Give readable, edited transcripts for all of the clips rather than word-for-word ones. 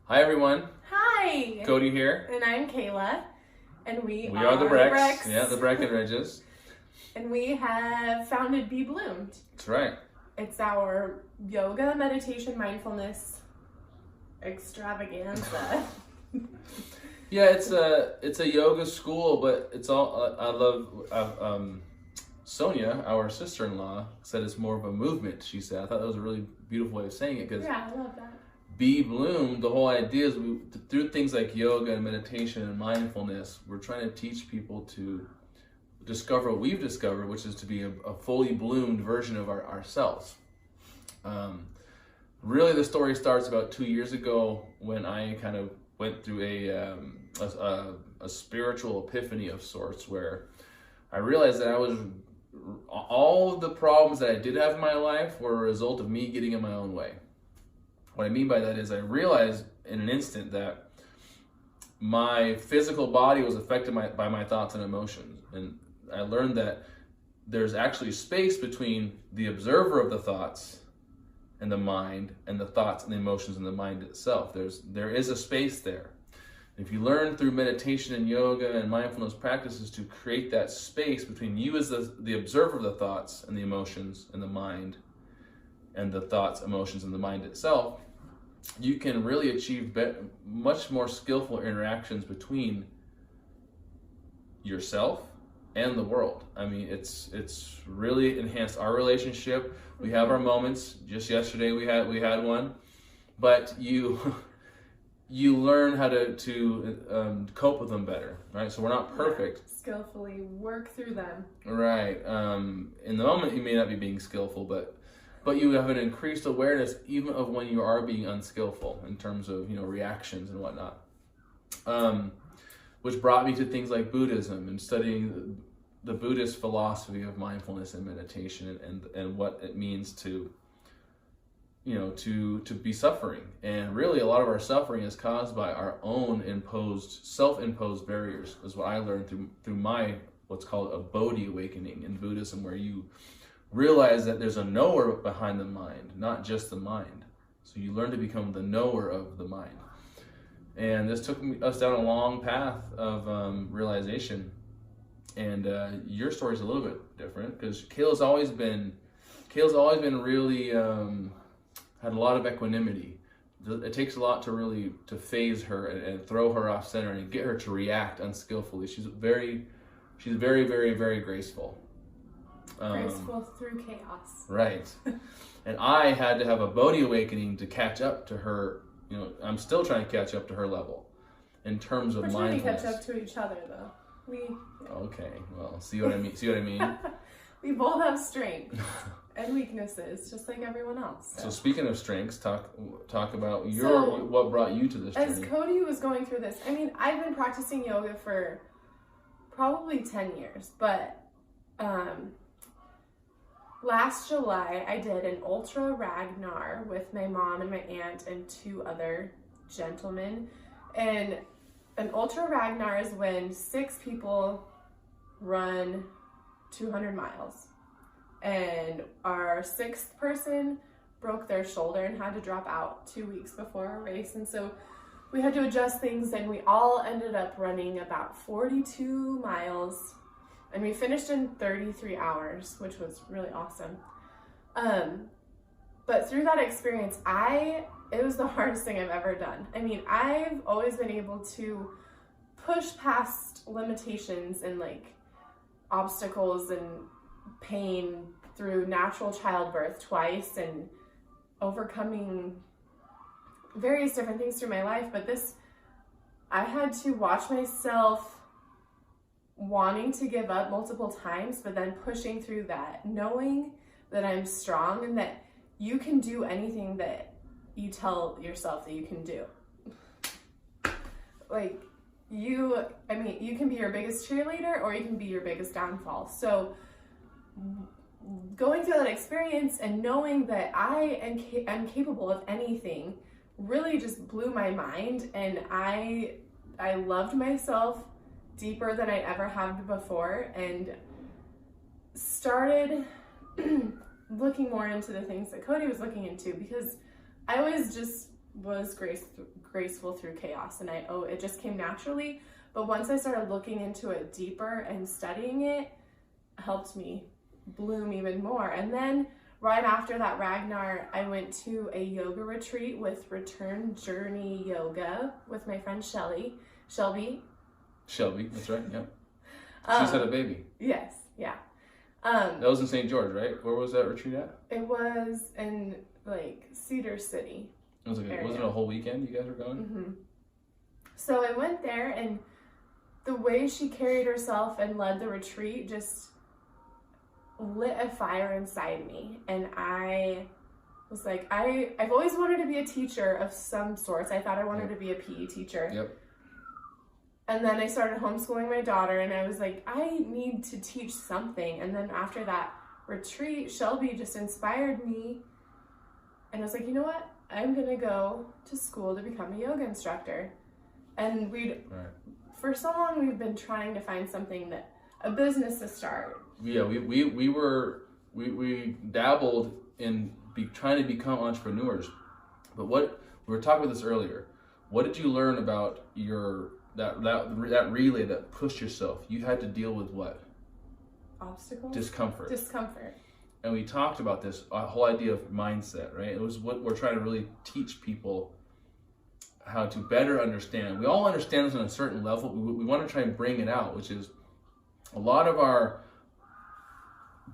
Hi everyone, Hi! Cody here. And I'm Kayla. And we are the Brecks. Brecks. Yeah, the Breckenridges. And we have founded B.Bloomed. That's right. It's our yoga, meditation, mindfulness extravaganza. Yeah, it's a yoga school, but it's all I love. Sonia, our sister-in-law, said it's more of a movement. She said, I thought that was a really beautiful way of saying it because Yeah, I love that. Be Bloomed, the whole idea is through things like yoga and meditation and mindfulness, we're trying to teach people to discover what we've discovered, which is to be a fully bloomed version of ourselves. Really, the story starts about 2 years ago when I kind of went through a spiritual epiphany of sorts, where I realized that all of the problems that I did have in my life were a result of me getting in my own way. What I mean by that is I realized in an instant that my physical body was affected by my thoughts and emotions. And I learned that there's actually space between the observer of the thoughts and the mind, and the thoughts and the emotions and the mind itself. There is a space there. If you learn through meditation and yoga and mindfulness practices to create that space between you as the observer of the thoughts and the emotions and the mind, and the thoughts, emotions, and the mind itself, you can really achieve much more skillful interactions between yourself and the world. I mean, it's really enhanced our relationship. We have our moments. Just yesterday we had one, but you learn how to cope with them better, right? So we're not perfect. Yeah, skillfully work through them. Right. In the moment, you may not be being skillful, but you have an increased awareness even of when you are being unskillful in terms of reactions and whatnot. Which brought me to things like Buddhism and studying the Buddhist philosophy of mindfulness and meditation and what it means to be suffering. And really a lot of our suffering is caused by our own self-imposed barriers, is what I learned through my what's called a Bodhi awakening in Buddhism, where you realize that there's a knower behind the mind, not just the mind. So you learn to become the knower of the mind. And this took us down a long path of realization. And your story's a little bit different because Kayla's always been really had a lot of equanimity. It takes a lot to phase her and throw her off center and get her to react unskillfully. She's very, very, very graceful. Graceful through chaos. Right. And I had to have a Bodhi awakening to catch up to her. I'm still trying to catch up to her level in terms of mindfulness. We're trying to catch up to each other, though. Okay, well, see what I mean? We both have strengths and weaknesses, just like everyone else. So speaking of strengths, talk about what brought you to this as journey. Cody was going through this, I mean, I've been practicing yoga for probably 10 years, but last July, I did an ultra Ragnar with my mom and my aunt and 2 other gentlemen. And an ultra Ragnar is when 6 people run 200 miles. And our 6th person broke their shoulder and had to drop out 2 weeks before our race. And so we had to adjust things, and we all ended up running about 42 miles. And we finished in 33 hours, which was really awesome. But through that experience, it was the hardest thing I've ever done. I mean, I've always been able to push past limitations and obstacles and pain through natural childbirth twice and overcoming various different things through my life. But I had to watch myself wanting to give up multiple times, but then pushing through that, knowing that I'm strong and that you can do anything that you tell yourself that you can do. You can be your biggest cheerleader or you can be your biggest downfall. So going through that experience and knowing that I am capable of anything really just blew my mind, and I loved myself deeper than I ever have before, and started looking more into the things that Cody was looking into, because I was just was graceful through chaos, and it just came naturally. But once I started looking into it deeper and studying it, helped me bloom even more. And then right after that Ragnar, I went to a yoga retreat with Return Journey Yoga with my friend Shelby, that's right, yeah. She's had a baby. Yes, yeah. That was in St. George, right? Where was that retreat at? It was in like Cedar City. Wasn't it a whole weekend you guys were going? Mm-hmm. So I went there, and the way she carried herself and led the retreat just lit a fire inside me. And I was like, I've always wanted to be a teacher of some sorts. I thought I wanted to be a PE teacher. Yep. And then I started homeschooling my daughter, and I was like, I need to teach something. And then after that retreat, Shelby just inspired me. And I was like, you know what? I'm going to go to school to become a yoga instructor. And for so long, we've been trying to find something a business to start. Yeah, we dabbled in trying to become entrepreneurs. But we were talking about this earlier. What did you learn about that relay that pushed yourself? You had to deal with what? Obstacles? Discomfort. And we talked about this whole idea of mindset, right? It was what we're trying to really teach people how to better understand. We all understand this on a certain level. We want to try and bring it out, which is a lot of our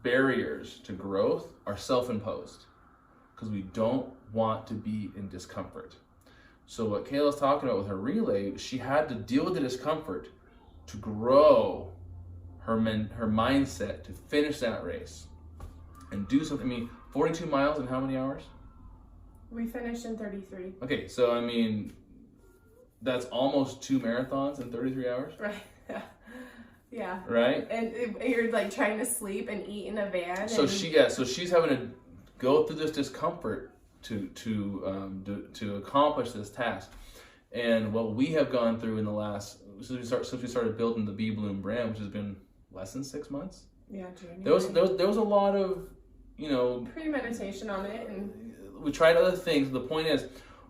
barriers to growth are self-imposed because we don't want to be in discomfort. So what Kayla's talking about with her relay, she had to deal with the discomfort to grow her mindset to finish that race and do something. I mean, 42 miles in how many hours? We finished in 33. Okay, so I mean, that's almost 2 marathons in 33 hours? Right, yeah. Right? And you're like trying to sleep and eat in a van. So she's having to go through this discomfort to accomplish this task. And what we have gone through in the last, since we started building the B.Bloomed brand, which has been less than 6 months. Yeah, January. There was a lot of, premeditation on it, and we tried other things. The point is,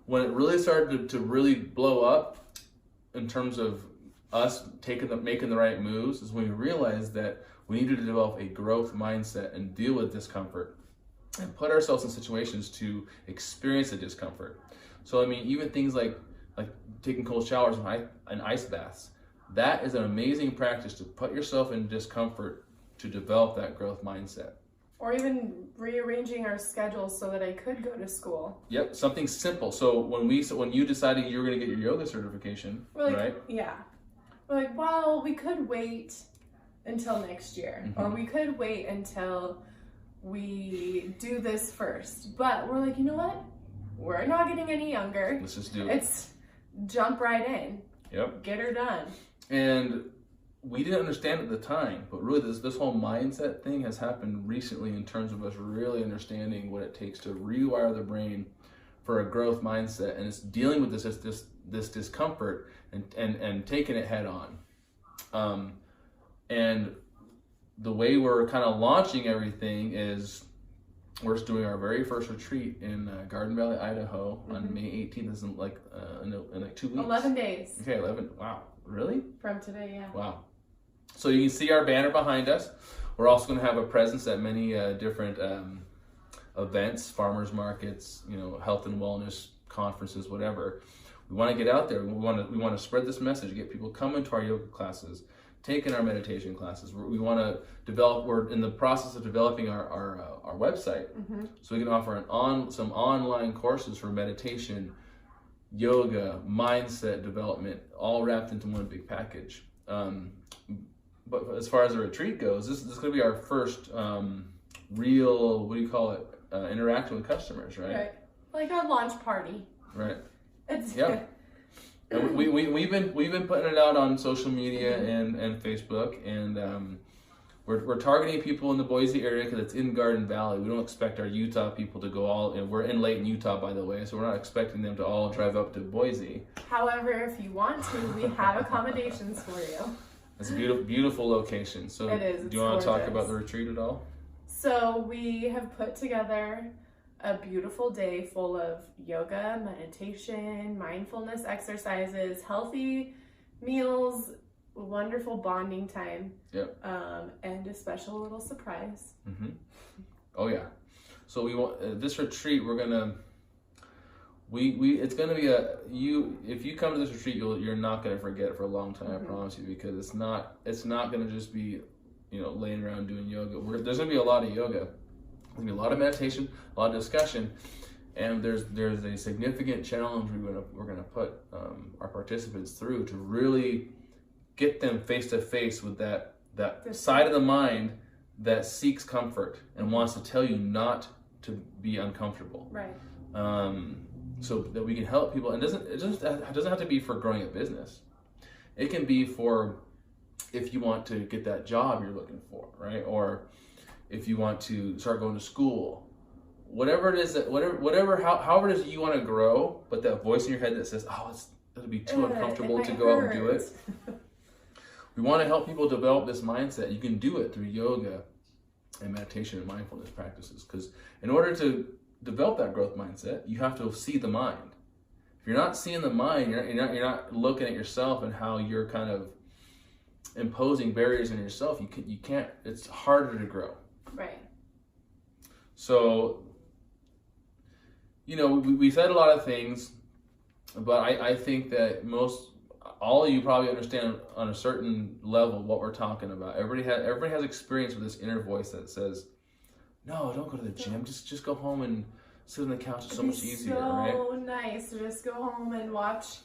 when it really started to really blow up in terms of us making the right moves, is when we realized that we needed to develop a growth mindset and deal with discomfort and put ourselves in situations to experience the discomfort. So I mean, even things like taking cold showers and ice baths, that is an amazing practice to put yourself in discomfort to develop that growth mindset. Or even rearranging our schedules so that I could go to school. Yep, something simple. So when you decided you were going to get your yoga certification, right? Yeah. We're like, well, we could wait until next year, or we could wait until we do this first. But we're like, you know what? We're not getting any younger. Let's just do it. It's jump right in. Yep. Get her done. And we didn't understand at the time, but really this whole mindset thing has happened recently in terms of us really understanding what it takes to rewire the brain for a growth mindset, and it's dealing with this discomfort and taking it head on. And the way we're kind of launching everything is we're doing our very first retreat in Garden Valley, Idaho on May 18th. This is in like 2 weeks. 11 days. Okay, 11. Wow, really? From today, yeah. Wow. So you can see our banner behind us. We're also going to have a presence at many different events, farmers markets, health and wellness conferences, whatever. We want to get out there. We want to spread this message, get people coming to our yoga classes, taking our meditation classes. We want to develop. We're in the process of developing our website, so we can offer some online courses for meditation, yoga, mindset development, all wrapped into one big package. But as far as the retreat goes, this is going to be our first real, interaction with customers, right? Right. Like a launch party. Right. It's And we've been putting it out on social media and Facebook, and we're targeting people in the Boise area because it's in Garden Valley. We don't expect our Utah people to go all. We're in Layton, Utah, by the way, so we're not expecting them to all drive up to Boise. However, if you want to, we have accommodations for you. It's a beautiful location. So it is. Do you want to talk about the retreat at all? So we have put together a beautiful day full of yoga, meditation, mindfulness exercises, healthy meals, wonderful bonding time. Yep. And a special little surprise. Mm-hmm. Oh yeah. So we want this retreat. We're gonna. It's gonna be if you come to this retreat, you're not gonna forget it for a long time. Mm-hmm. I promise you, because it's not gonna just be, laying around doing yoga. There's gonna be a lot of yoga. There's gonna be a lot of meditation, a lot of discussion, and there's a significant challenge we're gonna put our participants through to really get them face to face with that side of the mind that seeks comfort and wants to tell you not to be uncomfortable. Right. So that we can help people, and it doesn't have to be for growing a business. It can be for if you want to get that job you're looking for, right? Or if you want to start going to school, whatever it is however it is you want to grow, but that voice in your head that says, "Oh, it'll be too uncomfortable to go out and do it." We want to help people develop this mindset. You can do it through yoga and meditation and mindfulness practices, because in order to develop that growth mindset, you have to see the mind. If you're not seeing the mind, you're not looking at yourself and how you're kind of imposing barriers on yourself. You can't. It's harder to grow. Right. So, we said a lot of things, but I think that all of you probably understand on a certain level what we're talking about. Everybody has experience with this inner voice that says, "No, don't go to the gym. Just go home and sit on the couch. It's so much easier, right?" So nice to just go home and watch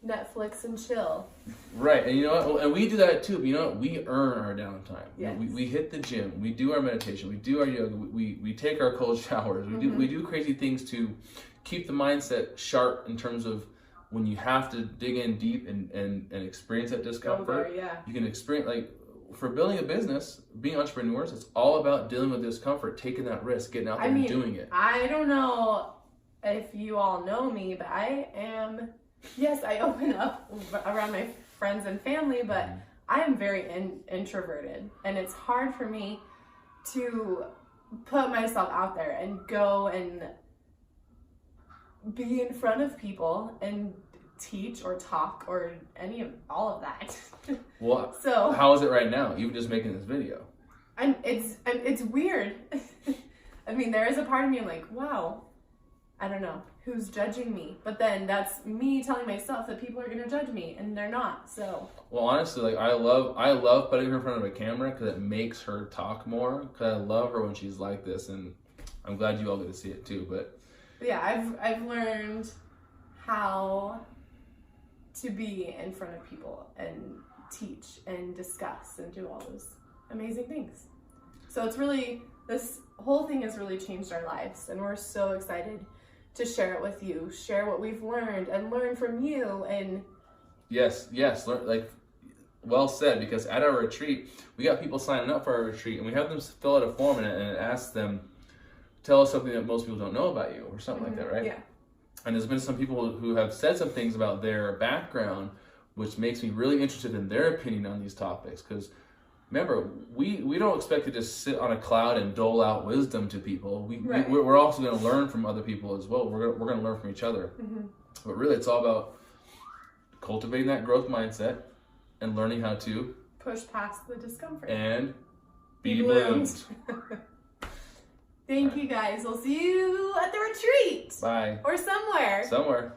Netflix and chill. Right, and and we do that too. But we earn our downtime. Yes. We hit the gym. We do our meditation. We do our yoga. We take our cold showers. We do crazy things to keep the mindset sharp in terms of when you have to dig in deep and experience that discomfort. You can experience, for building a business, being entrepreneurs, it's all about dealing with discomfort, taking that risk, getting out there and doing it. I don't know if you all know me, but I open up around my friends and family, but I am very introverted, and it's hard for me to put myself out there and go and be in front of people and teach or talk or all of that. Well, so how is it right now? Even just making this video. It's weird. I mean, there is a part of me I'm like, wow, I don't know who's judging me, but then that's me telling myself that people are going to judge me, and they're not. So well, honestly, I love putting her in front of a camera because it makes her talk more. Because I love her when she's like this, and I'm glad you all get to see it too. But yeah, I've learned how to be in front of people and teach and discuss and do all those amazing things. So it's really, this whole thing has really changed our lives, and we're so excited to share it with you, share what we've learned and learn from you. And yes, well said, because at our retreat, we got people signing up for our retreat, and we have them fill out a form, and it asks them, tell us something that most people don't know about you, or something like that, right? Yeah. And there's been some people who have said some things about their background, which makes me really interested in their opinion on these topics. Because remember, we don't expect to just sit on a cloud and dole out wisdom to people. We're also going to learn from other people as well. We're going to learn from each other. Mm-hmm. But really, it's all about cultivating that growth mindset and learning how to push past the discomfort and be bloomed. Thank you guys. We'll see you at the retreat. Bye. Or somewhere. Somewhere.